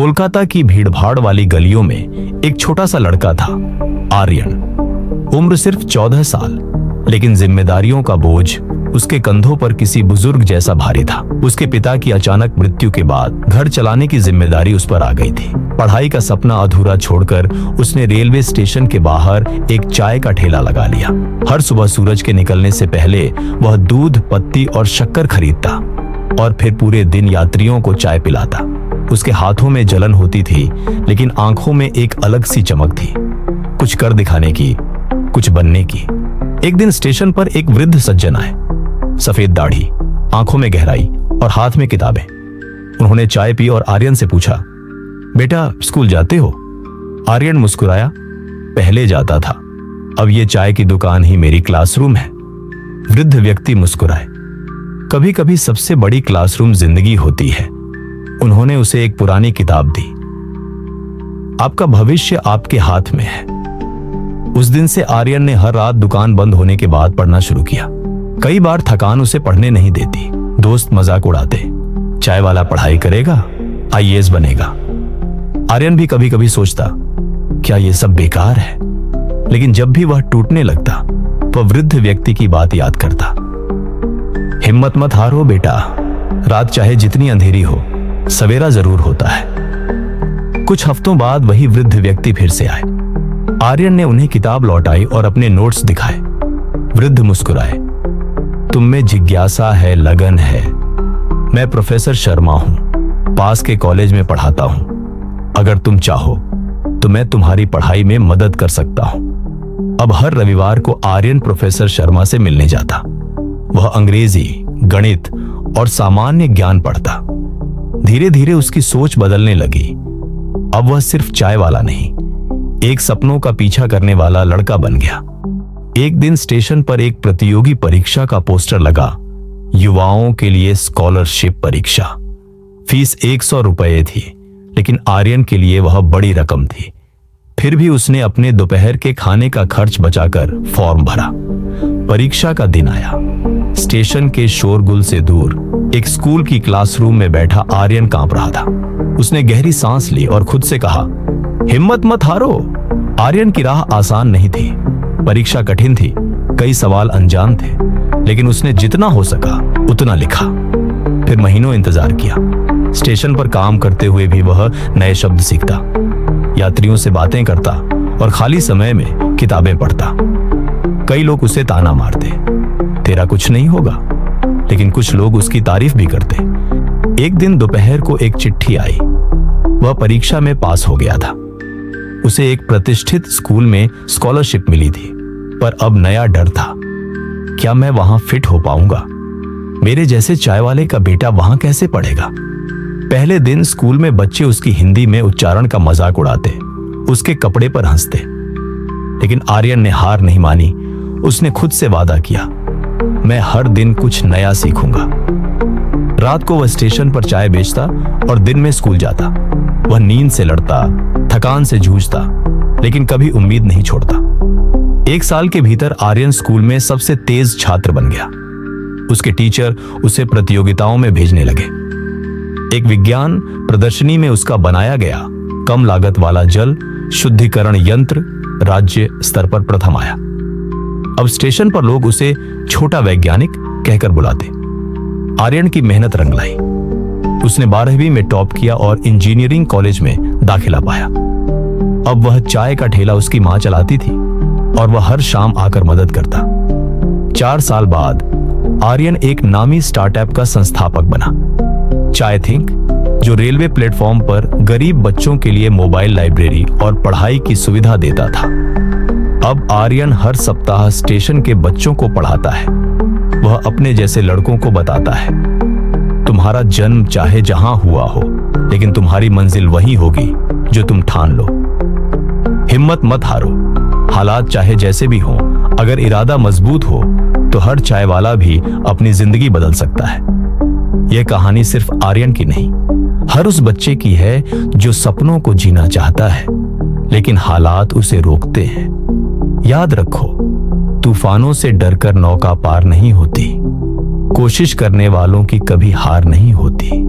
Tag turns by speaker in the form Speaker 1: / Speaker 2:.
Speaker 1: कोलकाता की भीड़भाड़ वाली गलियों में एक छोटा सा लड़का था, आर्यन। उम्र सिर्फ 14 साल, लेकिन जिम्मेदारियों का बोझ उसके कंधों पर किसी बुजुर्ग जैसा भारी था। उसके पिता की अचानक मृत्यु के बाद घर चलाने की जिम्मेदारी उस पर आ गई थी। पढ़ाई का सपना अधूरा छोड़कर उसने रेलवे स्टेशन के बाहर एक चाय का ठेला लगा लिया। हर सुबह सूरज के निकलने से पहले वह दूध, पत्ती और शक्कर खरीदता और फिर पूरे दिन यात्रियों को चाय पिलाता। उसके हाथों में जलन होती थी, लेकिन आंखों में एक अलग सी चमक थी, कुछ कर दिखाने की, कुछ बनने की। एक दिन स्टेशन पर एक वृद्ध सज्जन आए, सफेद दाढ़ी, आंखों में गहराई और हाथ में किताबें। उन्होंने चाय पी और आर्यन से पूछा, बेटा स्कूल जाते हो? आर्यन मुस्कुराया, पहले जाता था, अब ये चाय की दुकान ही मेरी क्लासरूम है। वृद्ध व्यक्ति मुस्कुराए, कभी कभी सबसे बड़ी क्लासरूम जिंदगी होती है। उन्होंने उसे एक पुरानी किताब दी। आपका भविष्य आपके हाथ में है। उस दिन से आर्यन ने हर रात दुकान बंद होने के बाद पढ़ना शुरू किया। कई बार थकान उसे पढ़ने नहीं देती। दोस्त मजाक उड़ाते, चाय वाला पढ़ाई करेगा, आईएएस बनेगा। आर्यन भी कभी कभी सोचता, क्या ये सब बेकार है? लेकिन जब भी वह टूटने लगता, वह वृद्ध व्यक्ति की बात याद करता। हिम्मत मत हारो बेटा, रात चाहे जितनी अंधेरी हो, सवेरा जरूर होता है। कुछ हफ्तों बाद वही वृद्ध व्यक्ति फिर से आए। आर्यन ने उन्हें किताब लौटाई और अपने नोट्स दिखाए। वृद्ध मुस्कुराए, तुम में जिज्ञासा है, लगन है। मैं प्रोफेसर शर्मा हूं, पास के कॉलेज में पढ़ाता हूं। अगर तुम चाहो तो मैं तुम्हारी पढ़ाई में मदद कर सकता हूं। अब हर रविवार को आर्यन प्रोफेसर शर्मा से मिलने जाता। वह अंग्रेजी, गणित और सामान्य ज्ञान पढ़ता। धीरे धीरे उसकी सोच बदलने लगी। अब वह सिर्फ चाय वाला नहीं, एक सपनों का पीछा करने वाला लड़का बन गया। एक दिन स्टेशन पर एक प्रतियोगी परीक्षा का पोस्टर लगा, युवाओं के लिए स्कॉलरशिप परीक्षा। फीस 100 रुपये थी, लेकिन आर्यन के लिए वह बड़ी रकम थी। फिर भी उसने अपने दोपहर के खाने का खर्च बचाकर फॉर्म भरा। परीक्षा का दिन आया। स्टेशन के शोरगुल से दूर एक स्कूल की क्लासरूम में बैठा आर्यन कांप रहा था। उसने गहरी सांस ली और खुद से कहा, हिम्मत मत हारो। आर्यन की राह आसान नहीं थी। परीक्षा कठिन थी, कई सवाल अनजान थे, लेकिन उसने जितना हो सका उतना लिखा। फिर महीनों इंतजार किया। स्टेशन पर काम करते हुए भी वह नए शब्द सीखता, यात्रियों से बातें करता और खाली समय में किताबें पढ़ता। कई लोग उसे ताना मारते, तेरा कुछ नहीं होगा, लेकिन कुछ लोग उसकी तारीफ भी करते। एक दिन दोपहर को एक चिट्ठी आई। वह परीक्षा में पास हो गया था। उसे एक प्रतिष्ठित स्कूल में स्कॉलरशिप मिली थी, पर अब नया डर था, क्या मैं वहां फिट हो पाऊंगा? मेरे जैसे चाय वाले का बेटा वहां कैसे पढ़ेगा? पहले दिन स्कूल में बच्चे उसकी हिंदी में उच्चारण का मजाक उड़ाते, उसके कपड़े पर हंसते, लेकिन आर्यन ने हार नहीं मानी। उसने खुद से वादा किया, मैं हर दिन कुछ नया सीखूंगा। रात को वह स्टेशन पर चाय बेचता और दिन में स्कूल जाता। वह नींद से लड़ता, थकान से जूझता, लेकिन कभी उम्मीद नहीं छोड़ता। 1 साल के भीतर आर्यन स्कूल में सबसे तेज छात्र बन गया। उसके टीचर उसे प्रतियोगिताओं में भेजने लगे। एक विज्ञान प्रदर्शनी में उसका बनाया गया कम लागत वाला जल शुद्धिकरण यंत्र राज्य स्तर पर प्रथम आया। अब स्टेशन पर लोग उसे छोटा वैज्ञानिक कहकर बुलाते। आर्यन की मेहनत रंग लाई। उसने 12वीं में टॉप किया और इंजीनियरिंग कॉलेज में दाखिला पाया। अब वह चाय का ठेला उसकी मां चलाती थी और वह हर शाम आकर मदद करता। 4 साल बाद आर्यन एक नामी स्टार्टअप का संस्थापक बना, चाय थिंक, जो रेलवे प्लेटफॉर्म पर गरीब बच्चों के लिए मोबाइल लाइब्रेरी और पढ़ाई की सुविधा देता था। अब आर्यन हर सप्ताह स्टेशन के बच्चों को पढ़ाता है। वह अपने जैसे लड़कों को बताता है, तुम्हारा जन्म चाहे जहां हुआ हो, लेकिन तुम्हारी मंजिल वही होगी जो तुम ठान लो। हिम्मत मत हारो। हालात चाहे जैसे भी हों, अगर इरादा मजबूत हो तो हर चाय वाला भी अपनी जिंदगी बदल सकता है। यह कहानी सिर्फ आर्यन की नहीं, हर उस बच्चे की है जो सपनों को जीना चाहता है, लेकिन हालात उसे रोकते हैं। याद रखो, तूफानों से डरकर नौका पार नहीं होती। कोशिश करने वालों की कभी हार नहीं होती।